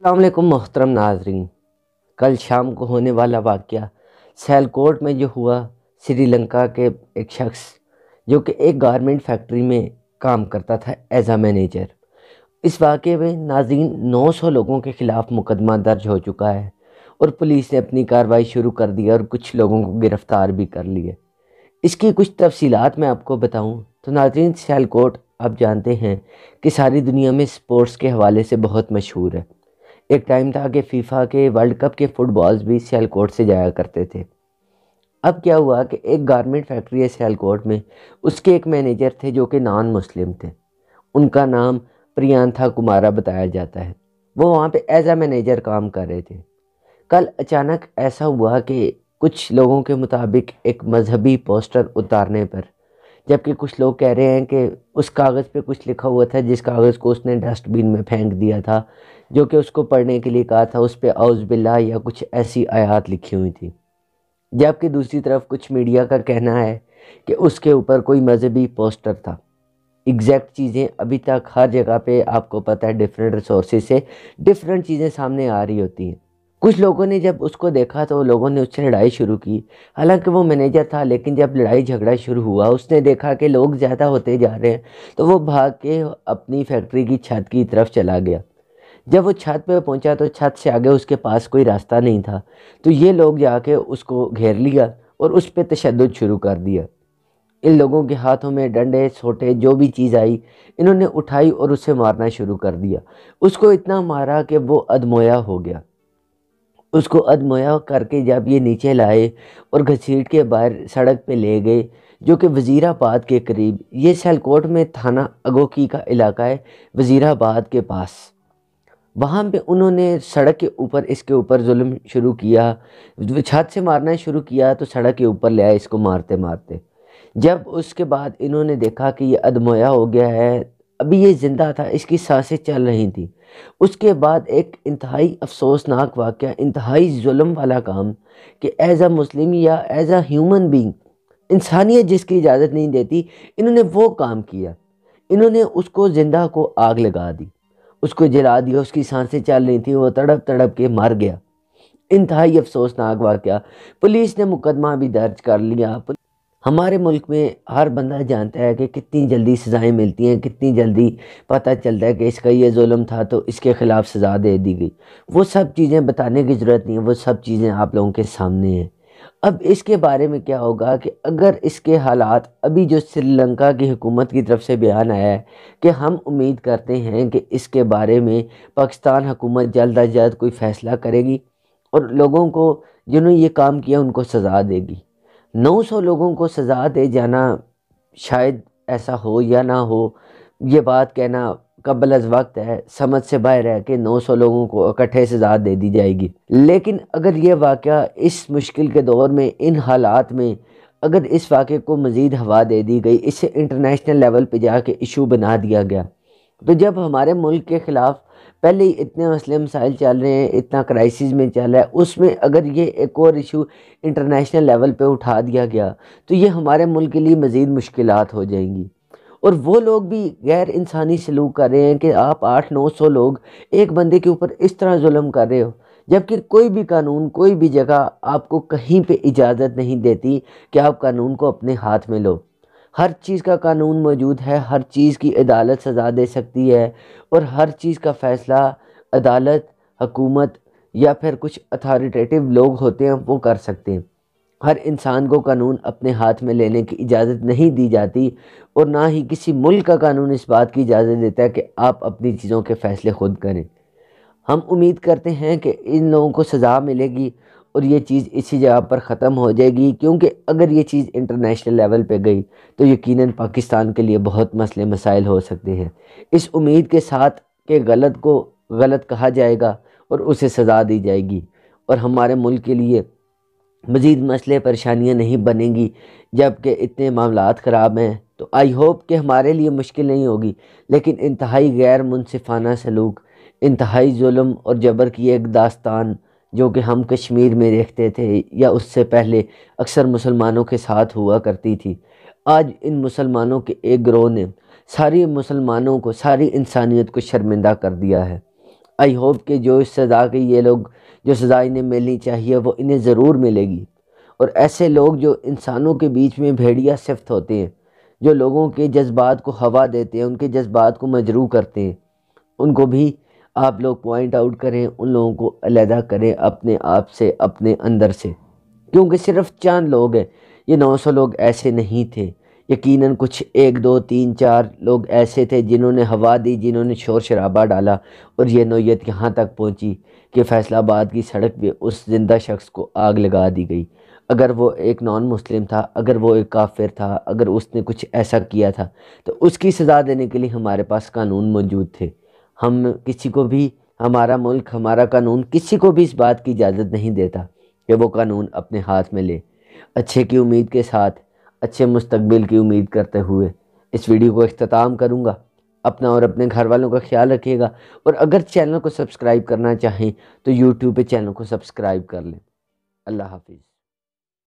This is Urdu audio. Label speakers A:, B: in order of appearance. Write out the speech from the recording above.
A: السلام علیکم محترم ناظرین۔ کل شام کو ہونے والا واقعہ سیالکوٹ میں جو ہوا، سری لنکا کے ایک شخص جو کہ ایک گارمنٹ فیکٹری میں کام کرتا تھا ایز اے مینیجر، اس واقعے میں ناظرین 900 لوگوں کے خلاف مقدمہ درج ہو چکا ہے اور پولیس نے اپنی کارروائی شروع کر دی اور کچھ لوگوں کو گرفتار بھی کر لیے۔ اس کی کچھ تفصیلات میں آپ کو بتاؤں تو ناظرین، سیالکوٹ آپ جانتے ہیں کہ ساری دنیا میں سپورٹس کے حوالے سے بہت مشہور ہے۔ ایک ٹائم تھا کہ فیفا کے ورلڈ کپ کے فٹ بالز بھی سیالکوٹ سے جایا کرتے تھے۔ اب کیا ہوا کہ ایک گارمنٹ فیکٹری ہے سیالکوٹ میں، اس کے ایک مینیجر تھے جو کہ نان مسلم تھے۔ ان کا نام پریانتھا کمارا بتایا جاتا ہے۔ وہ وہاں پہ ایز اے مینیجر کام کر رہے تھے۔ کل اچانک ایسا ہوا کہ کچھ لوگوں کے مطابق ایک مذہبی پوسٹر اتارنے پر، جبکہ کچھ لوگ کہہ رہے ہیں کہ اس کاغذ پہ کچھ لکھا ہوا تھا جس کاغذ کو اس نے ڈسٹ بین میں پھینک دیا تھا، جو کہ اس کو پڑھنے کے لیے کہا تھا، اس پہ اعوذ باللہ یا کچھ ایسی آیات لکھی ہوئی تھی۔ جبکہ دوسری طرف کچھ میڈیا کا کہنا ہے کہ اس کے اوپر کوئی مذہبی پوسٹر تھا۔ ایگزیکٹ چیزیں ابھی تک ہر جگہ پہ آپ کو پتہ ہے ڈیفرنٹ ریسورسز سے ڈیفرنٹ چیزیں سامنے آ رہی ہوتی ہیں۔ کچھ لوگوں نے جب اس کو دیکھا تو لوگوں نے اس سے لڑائی شروع کی، حالانکہ وہ مینیجر تھا، لیکن جب لڑائی جھگڑا شروع ہوا، اس نے دیکھا کہ لوگ زیادہ ہوتے جا رہے ہیں، تو وہ بھاگ کے اپنی فیکٹری کی چھت کی طرف چلا گیا۔ جب وہ چھت پہ پہنچا تو چھت سے آگے اس کے پاس کوئی راستہ نہیں تھا، تو یہ لوگ جا کے اس کو گھیر لیا اور اس پہ تشدد شروع کر دیا۔ ان لوگوں کے ہاتھوں میں ڈنڈے سوٹے جو بھی چیز آئی انہوں نے اٹھائی اور اسے مارنا شروع کر دیا۔ اس کو اتنا مارا کہ وہ ادمویا ہو گیا۔ اس کو ادمویا کر کے جب یہ نیچے لائے اور گھسیٹ کے باہر سڑک پہ لے گئے، جو کہ وزیر آباد کے قریب، یہ سیالکوٹ میں تھانہ اگوکی کا علاقہ ہے، وزیر آباد کے پاس، وہاں پہ انہوں نے سڑک کے اوپر اس کے اوپر ظلم شروع کیا۔ چھت سے مارنا شروع کیا تو سڑک کے اوپر لے آئے اس کو مارتے مارتے۔ جب اس کے بعد انہوں نے دیکھا کہ یہ ادمویا ہو گیا ہے، ابھی یہ زندہ تھا، اس کی سانسیں چل رہی تھیں، اس کے بعد ایک انتہائی افسوسناک واقعہ، انتہائی ظلم والا کام کہ ایز اے مسلم یا ایز اے ہیومن بینگ، انسانیت جس کی اجازت نہیں دیتی، انہوں نے وہ کام کیا۔ انہوں نے اس کو زندہ کو آگ لگا دی، اس کو جلا دیا، اس کی سانسیں چل رہی تھیں، وہ تڑپ تڑپ کے مر گیا۔ انتہائی افسوسناک واقعہ۔ پولیس نے مقدمہ بھی درج کر لیا۔ ہمارے ملک میں ہر بندہ جانتا ہے کہ کتنی جلدی سزائیں ملتی ہیں، کتنی جلدی پتہ چلتا ہے کہ اس کا یہ ظلم تھا تو اس کے خلاف سزا دے دی گئی۔ وہ سب چیزیں بتانے کی ضرورت نہیں ہے، وہ سب چیزیں آپ لوگوں کے سامنے ہیں۔ اب اس کے بارے میں کیا ہوگا کہ اگر اس کے حالات، ابھی جو سری لنکا کی حکومت کی طرف سے بیان آیا ہے کہ ہم امید کرتے ہیں کہ اس کے بارے میں پاکستان حکومت جلد از جلد کوئی فیصلہ کرے گی اور لوگوں کو جنہوں نے یہ کام کیا ان کو سزا دے گی۔ 900 لوگوں کو سزا دے جانا، شاید ایسا ہو یا نہ ہو، یہ بات کہنا قبل از وقت ہے، سمجھ سے باہر ہے کہ 900 لوگوں کو اکٹھے سزا دے دی جائے گی۔ لیکن اگر یہ واقعہ اس مشکل کے دور میں، ان حالات میں، اگر اس واقعے کو مزید ہوا دے دی گئی، اسے انٹرنیشنل لیول پہ جا کے ایشو بنا دیا گیا، تو جب ہمارے ملک کے خلاف پہلے ہی اتنے مسئلے مسائل چل رہے ہیں، اتنا کرائسس میں چل رہا ہے، اس میں اگر یہ ایک اور ایشو انٹرنیشنل لیول پہ اٹھا دیا گیا تو یہ ہمارے ملک کے لیے مزید مشکلات ہو جائیں گی۔ اور وہ لوگ بھی غیر انسانی سلوک کر رہے ہیں کہ آپ 800-900 لوگ ایک بندے کے اوپر اس طرح ظلم کر رہے ہو، جبکہ کوئی بھی قانون، کوئی بھی جگہ آپ کو کہیں پہ اجازت نہیں دیتی کہ آپ قانون کو اپنے ہاتھ میں لو۔ ہر چیز کا قانون موجود ہے، ہر چیز کی عدالت سزا دے سکتی ہے، اور ہر چیز کا فیصلہ عدالت، حکومت یا پھر کچھ اتھارٹیٹیو لوگ ہوتے ہیں وہ کر سکتے ہیں۔ ہر انسان کو قانون اپنے ہاتھ میں لینے کی اجازت نہیں دی جاتی، اور نہ ہی کسی ملک کا قانون اس بات کی اجازت دیتا ہے کہ آپ اپنی چیزوں کے فیصلے خود کریں۔ ہم امید کرتے ہیں کہ ان لوگوں کو سزا ملے گی اور یہ چیز اسی جگہ پر ختم ہو جائے گی، کیونکہ اگر یہ چیز انٹرنیشنل لیول پہ گئی تو یقیناً پاکستان کے لیے بہت مسئلے مسائل ہو سکتے ہیں۔ اس امید کے ساتھ کہ غلط کو غلط کہا جائے گا اور اسے سزا دی جائے گی، اور ہمارے ملک کے لیے مزید مسئلے پریشانیاں نہیں بنیں گی، جبکہ اتنے معاملات خراب ہیں، تو آئی ہوپ کہ ہمارے لیے مشکل نہیں ہوگی، لیکن انتہائی غیر منصفانہ سلوک، انتہائی ظلم اور جبر کی ایک داستان جو کہ ہم کشمیر میں دیکھتے تھے یا اس سے پہلے اکثر مسلمانوں کے ساتھ ہوا کرتی تھی، آج ان مسلمانوں کے ایک گروہ نے ساری مسلمانوں کو، ساری انسانیت کو شرمندہ کر دیا ہے۔ آئی ہوپ کہ جو اس سزا کے یہ لوگ جو سزا انہیں ملنی چاہیے وہ انہیں ضرور ملے گی، اور ایسے لوگ جو انسانوں کے بیچ میں بھیڑیا صفت ہوتے ہیں، جو لوگوں کے جذبات کو ہوا دیتے ہیں، ان کے جذبات کو مجروح کرتے ہیں، ان کو بھی آپ لوگ پوائنٹ آؤٹ کریں، ان لوگوں کو علیحدہ کریں اپنے آپ سے، اپنے اندر سے، کیونکہ صرف چند لوگ ہیں، یہ 900 لوگ ایسے نہیں تھے، یقیناً کچھ 1 2 3 4 لوگ ایسے تھے جنہوں نے ہوا دی، جنہوں نے شور شرابہ ڈالا، اور یہ نوعیت یہاں تک پہنچی کہ فیصل آباد کی سڑک پہ اس زندہ شخص کو آگ لگا دی گئی۔ اگر وہ ایک نان مسلم تھا، اگر وہ ایک کافر تھا، اگر اس نے کچھ ایسا کیا تھا تو اس کی سزا دینے کے لیے ہمارے پاس قانون موجود تھے۔ ہم کسی کو بھی، ہمارا ملک، ہمارا قانون کسی کو بھی اس بات کی اجازت نہیں دیتا کہ وہ قانون اپنے ہاتھ میں لے۔ اچھے کی امید کے ساتھ، اچھے مستقبل کی امید کرتے ہوئے اس ویڈیو کو اختتام کروں گا۔ اپنا اور اپنے گھر والوں کا خیال رکھیے گا، اور اگر چینل کو سبسکرائب کرنا چاہیں تو یوٹیوب پہ چینل کو سبسکرائب کر لیں۔ اللہ حافظ۔